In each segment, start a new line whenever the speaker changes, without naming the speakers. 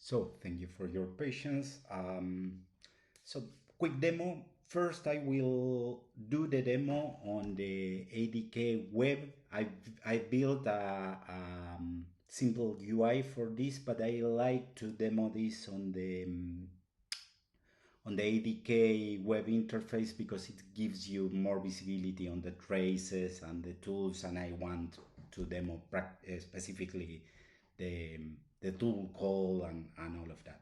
So thank you for your patience. So quick demo. First, I will do the demo on the ADK web. I built a simple UI for this, but I like to demo this on the ADK web interface because it gives you more visibility on the traces and the tools, and I want to demo specifically the, the tool call and all of that.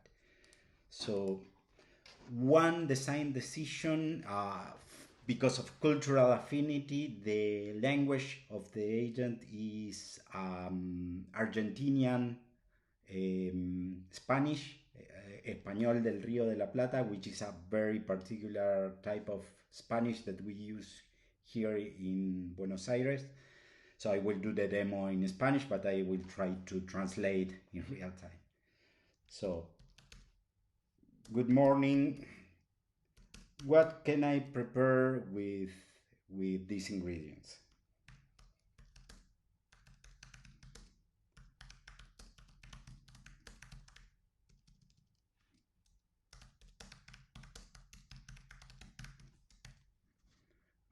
So one design decision, because of cultural affinity, the language of the agent is Argentinian Spanish, Español del Río de la Plata, which is a very particular type of Spanish that we use here in Buenos Aires. So I will do the demo in Spanish, but I will try to translate in real time. So, good morning. What can I prepare with these ingredients?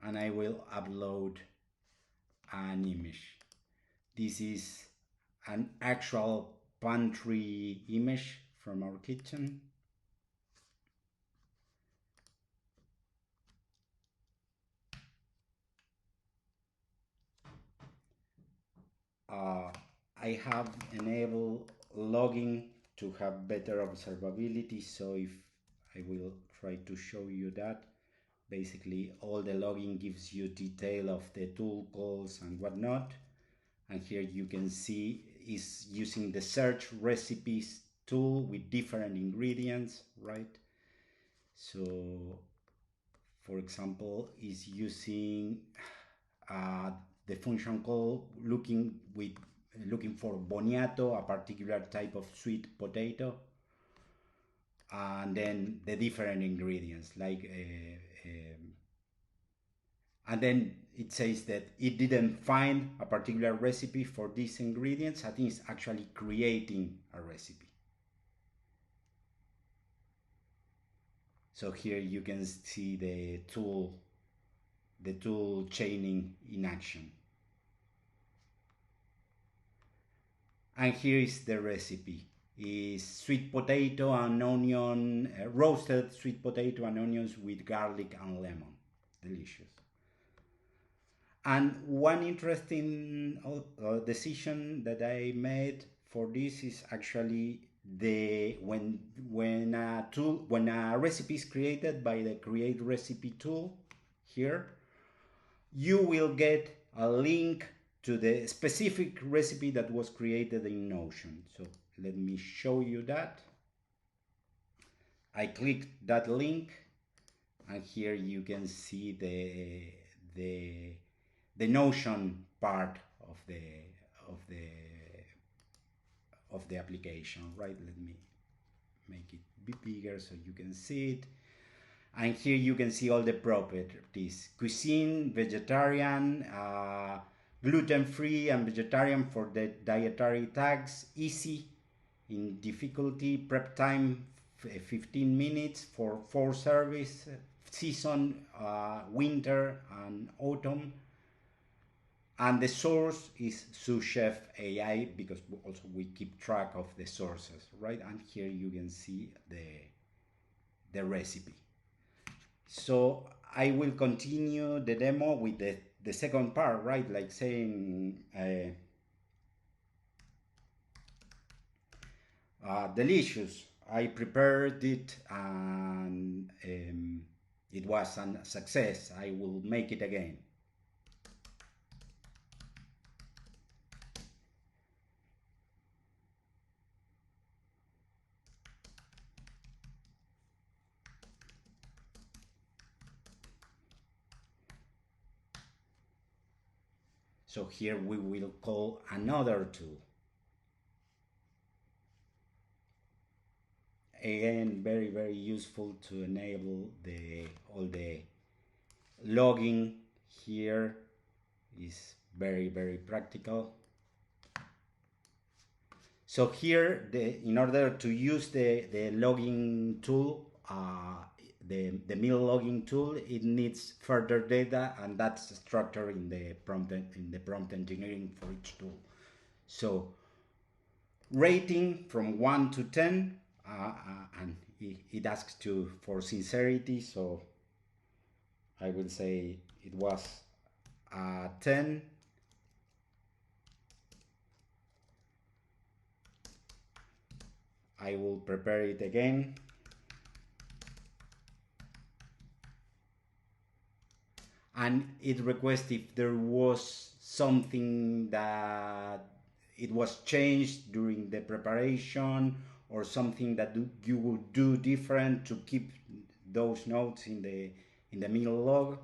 And I will upload an image. This is an actual pantry image from our kitchen. Uh, I have enabled logging to have better observability. So if I will try to show you that, basically all the logging gives you detail of the tool calls and whatnot. And here you can see is using the search recipes tool with different ingredients, right? So for example, is using the function call looking for boniato, a particular type of sweet potato, and then the different ingredients like and then it says that it didn't find a particular recipe for these ingredients. I think it's actually creating a recipe. So here you can see the tool chaining in action. And here is the recipe. Is sweet potato and onion, roasted sweet potato and onions with garlic and lemon. Delicious. And one interesting decision that I made for this is actually the when a recipe is created by the create recipe tool here, you will get a link to the specific recipe that was created in Notion. So let me show you that. I clicked that link, and here you can see the Notion part of the application, right? Let me make it a bit bigger so you can see it. And here you can see all the properties: cuisine, vegetarian, gluten-free and vegetarian for the dietary tags, easy in difficulty, prep time 15 minutes for 4 service, season winter and autumn, and the source is Sous Chef AI because also we keep track of the sources, right? And here you can see the recipe. So I will continue the demo with the second part, right? Like saying delicious. I prepared it and it was a success. I will make it again. So here we will call another tool. Again, very useful to enable all the logging here is very practical. So here, in order to use the logging tool, the mill logging tool, it needs further data, and that's structured in the prompt engineering for each tool. So rating from 1 to 10, and it asks to for sincerity, so I will say it was 10. I will prepare it again. And it requests if there was something that it was changed during the preparation, or something that you would do different to keep those notes in the middle log.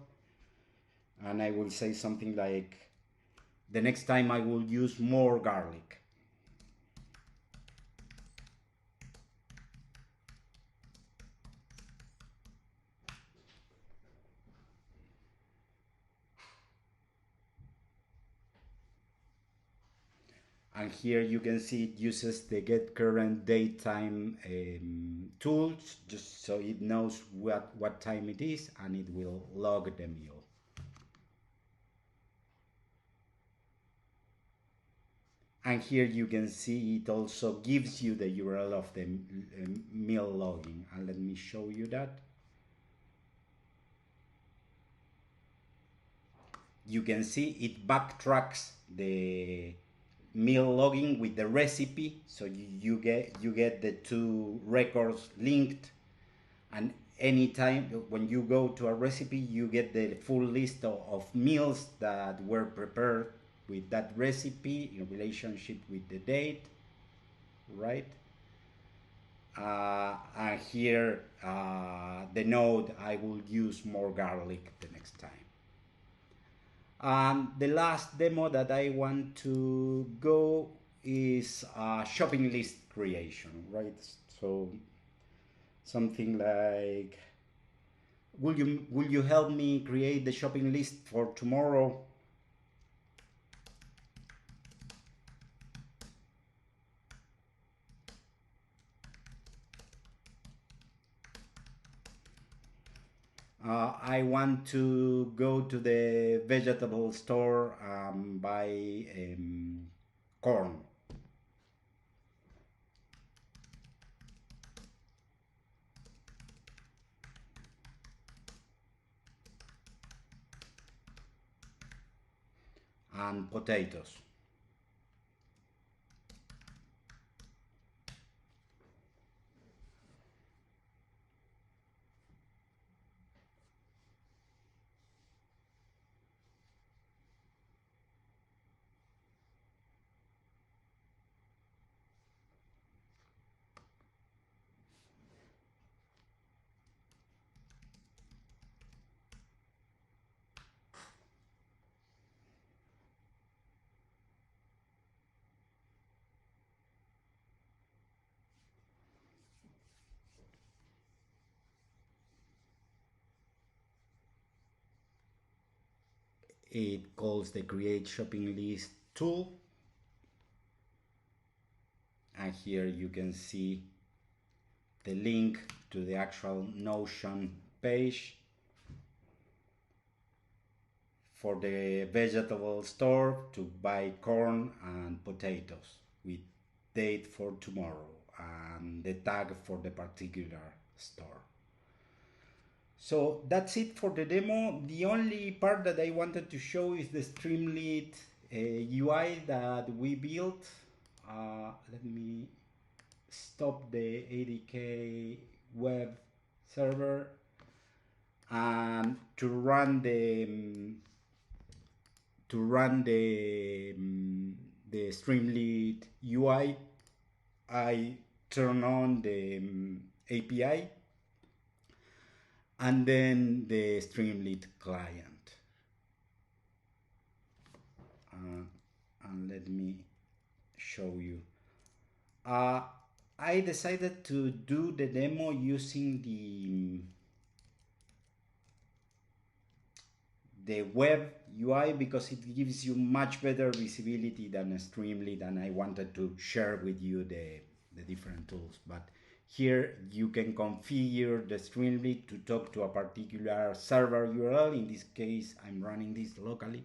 And I will say something like, the next time I will use more garlic. And here you can see it uses the get current date time tools, just so it knows what time it is, and it will log the meal. And here you can see it also gives you the URL of the meal logging, and let me show you that. You can see it backtracks the meal logging with the recipe, so you get the two records linked, and anytime when you go to a recipe, you get the full list of meals that were prepared with that recipe in relationship with the date, right? And here the note, I will use more garlic the next time. The last demo that I want to go is shopping list creation, right? So something like, will you help me create the shopping list for tomorrow? I want to go to the vegetable store, buy corn. And potatoes. It calls the create shopping list tool, and here you can see the link to the actual Notion page for the vegetable store to buy corn and potatoes with date for tomorrow and the tag for the particular store. So that's it for the demo. The only part that I wanted to show is the Streamlit UI that we built. Let me stop the ADK web server, and to run the Streamlit UI, I turn on the API and then the Streamlit client. And let me show you. I decided to do the demo using the web UI because it gives you much better visibility than Streamlit, and I wanted to share with you the different tools. But here you can configure the Streamlit to talk to a particular server URL. In this case, I'm running this locally,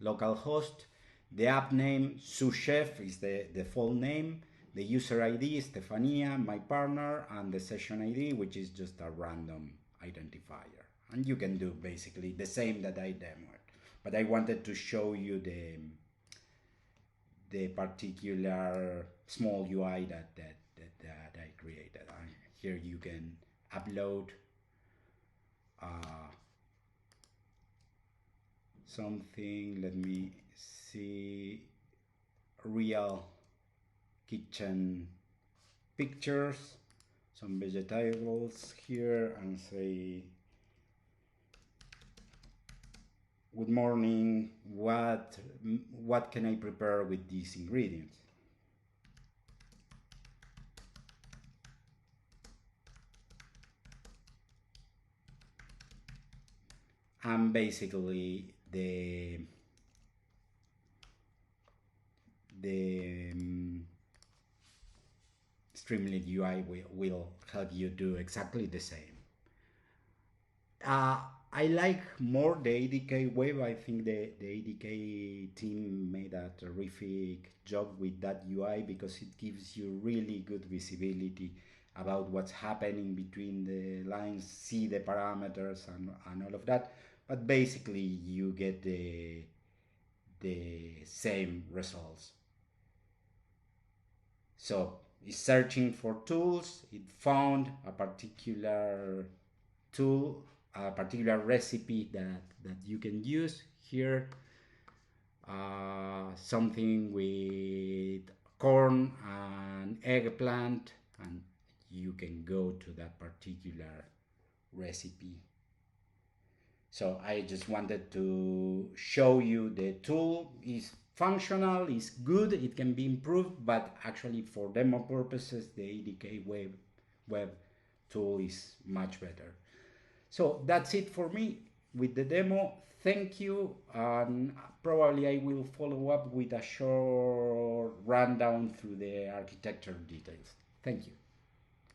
localhost. The app name, Sous Chef, is the default name. The user ID, Stefania, my partner, and the session ID, which is just a random identifier. And you can do basically the same that I demoed. But I wanted to show you the particular small UI that I created. And here you can upload something. Let me see. Real kitchen pictures, some vegetables here, and say, good morning, what can I prepare with these ingredients? And basically the Streamlit UI will help you do exactly the same. I like more the ADK web. I think the ADK team made a terrific job with that UI because it gives you really good visibility about what's happening between the lines, see the parameters and all of that. But basically you get the same results. So it's searching for tools. It found a particular tool, a particular recipe that you can use here. Something with corn and eggplant, and you can go to that particular recipe. So I just wanted to show you the tool is functional, is good, it can be improved, but actually for demo purposes, the ADK web tool is much better. So that's it for me with the demo. Thank you, and probably I will follow up with a short rundown through the architecture details. Thank you.